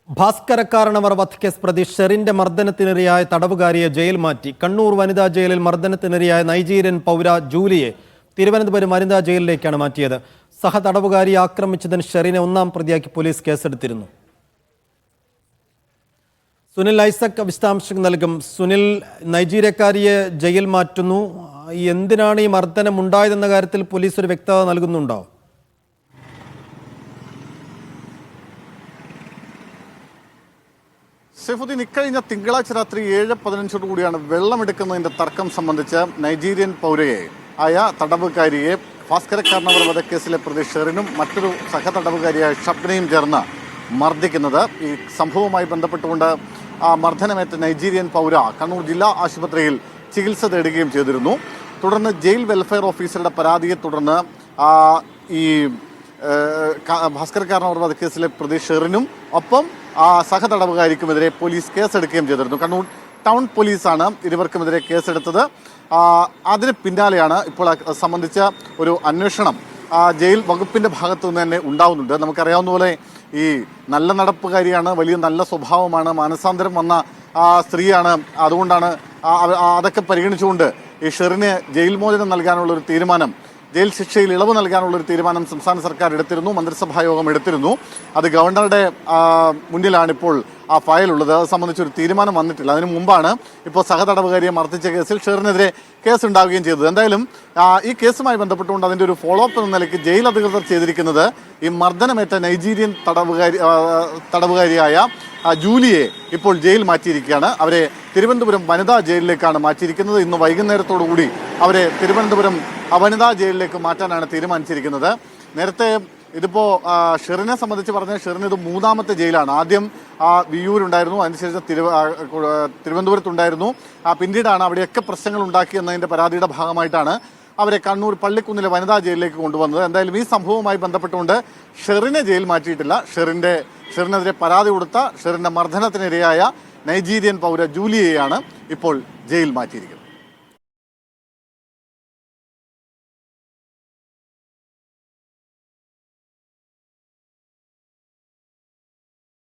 ഭാസ്കരക്കാരണവർ വധക്കേസ് പ്രതി ഷെറിന്റെ മർദ്ദനത്തിനിരയായ തടവുകാരിയെ ജയിൽ മാറ്റി. കണ്ണൂർ വനിതാ ജയിലിൽ മർദ്ദനത്തിനിരയായ നൈജീരിയൻ പൗര ജൂലിയെ തിരുവനന്തപുരം വനിതാ ജയിലിലേക്കാണ് മാറ്റിയത്. സഹതടവുകാരിയെ ആക്രമിച്ചതിന് ഷെറിനെ ഒന്നാം പ്രതിയാക്കി പോലീസ് കേസെടുത്തിരുന്നു. സുനിൽ ഐസക് വിശദാംശങ്ങൾ നൽകും. സുനിൽ, നൈജീരിയക്കാരിയെ ജയിൽ മാറ്റുന്നു, എന്തിനാണ് ഈ മർദ്ദനം ഉണ്ടായതെന്ന കാര്യത്തിൽ പോലീസ് ഒരു വ്യക്തത നൽകുന്നുണ്ടോ? സൈഫുദ്ദീൻ, ഇക്കഴിഞ്ഞ തിങ്കളാഴ്ച രാത്രി 7:15 കൂടിയാണ് വെള്ളമെടുക്കുന്നതിന്റെ തർക്കം സംബന്ധിച്ച് നൈജീരിയൻ പൗരയെ ആയ തടവുകാരിയെ ഭാസ്കരക്കാരണവർ വധക്കേസിലെ പ്രതി ഷെറിനും മറ്റൊരു സഹതടവുകാരിയായ ഷബ്നയും ചേർന്ന് മർദ്ദിക്കുന്നത്. ഈ സംഭവവുമായി ബന്ധപ്പെട്ടുകൊണ്ട് മർദ്ദനമേറ്റ നൈജീരിയൻ പൗര കണ്ണൂർ ജില്ലാ ആശുപത്രിയിൽ ചികിത്സ തേടുകയും ചെയ്തിരുന്നു. തുടർന്ന് ജയിൽ വെൽഫെയർ ഓഫീസറുടെ പരാതിയെ തുടർന്ന് ഈ ഭാസ്കരക്കാരണവർ വധക്കേസിലെ പ്രതി ഷെറിനും ഒപ്പം സഹതടവുകാരിക്കുമെതിരെ പോലീസ് കേസെടുക്കുകയും ചെയ്തിരുന്നു. കണ്ണൂർ ടൗൺ പോലീസാണ് ഇരുവർക്കുമെതിരെ കേസെടുത്തത്. അതിന് പിന്നാലെയാണ് ഇപ്പോൾ സംബന്ധിച്ച ഒരു അന്വേഷണം ജയിൽ വകുപ്പിന്റെ ഭാഗത്തു നിന്ന് തന്നെ ഉണ്ടാവുന്നുണ്ട്. നമുക്കറിയാവുന്ന പോലെ ഈ നല്ല നടപ്പുകാരിയാണ്, വലിയ നല്ല സ്വഭാവമാണ്, മാനസാന്തരം വന്ന സ്ത്രീയാണ്. അതുകൊണ്ടാണ് അതൊക്കെ പരിഗണിച്ചുകൊണ്ട് ഈ ഷെറിന് ജയിൽ മോചനം നൽകാനുള്ള ഒരു തീരുമാനം, ജയിൽ ശിക്ഷയിൽ ഇളവ് നൽകാനുള്ള ഒരു തീരുമാനം സംസ്ഥാന സർക്കാർ എടുത്തിരുന്നു, മന്ത്രിസഭാ യോഗം എടുത്തിരുന്നു. അത് ഗവർണറുടെ മുന്നിലാണ് ഇപ്പോൾ ആ ഫയലുള്ളത്. അത് സംബന്ധിച്ചൊരു തീരുമാനം വന്നിട്ടില്ല. അതിനു മുമ്പാണ് ഇപ്പോൾ സഹതടവുകാരിയെ മർദ്ദിച്ച കേസിൽ ഷെറിനെതിരെ കേസ് ഉണ്ടാവുകയും ചെയ്തത്. എന്തായാലും ഈ കേസുമായി ബന്ധപ്പെട്ടുകൊണ്ട് അതിൻ്റെ ഒരു ഫോളോ അപ്പ് എന്ന നിലയ്ക്ക് ജയിൽ അധികൃതർ ചെയ്തിരിക്കുന്നത് ഈ മർദ്ദനമേറ്റ നൈജീരിയൻ തടവുകാരിയായ ജൂലിയെ ഇപ്പോൾ ജയിൽ മാറ്റിയിരിക്കുകയാണ്. അവരെ തിരുവനന്തപുരം വനിതാ ജയിലിലേക്കാണ് മാറ്റിയിരിക്കുന്നത്. ഇന്ന് വൈകുന്നേരത്തോടുകൂടി അവരെ തിരുവനന്തപുരം വനിതാ ജയിലിലേക്ക് മാറ്റാനാണ് തീരുമാനിച്ചിരിക്കുന്നത്. നേരത്തെ ഇതിപ്പോൾ ഷെറിനെ സംബന്ധിച്ച് പറഞ്ഞാൽ ഷെറിന് ഇത് മൂന്നാമത്തെ ജയിലാണ്. ആദ്യം വിയ്യൂരുണ്ടായിരുന്നു, അതിനുശേഷം തിരുവനന്തപുരത്തുണ്ടായിരുന്നു. പിന്നീടാണ് അവിടെയൊക്കെ പ്രശ്നങ്ങൾ ഉണ്ടാക്കിയെന്നതിൻ്റെ പരാതിയുടെ ഭാഗമായിട്ടാണ് അവരെ കണ്ണൂർ പള്ളിക്കുന്നിലെ വനിതാ ജയിലിലേക്ക് കൊണ്ടുവന്നത്. എന്തായാലും ഈ സംഭവവുമായി ബന്ധപ്പെട്ടുകൊണ്ട് ഷെറിനെ ജയിൽ മാറ്റിയിട്ടില്ല. ഷെറിനെതിരെ പരാതി കൊടുത്ത ഷെറിന്റെ മർദ്ദനത്തിനിരയായ നൈജീരിയൻ പൗര ജൂലിയെയാണ് ഇപ്പോൾ ജയിൽ മാറ്റിയിരിക്കുന്നത്.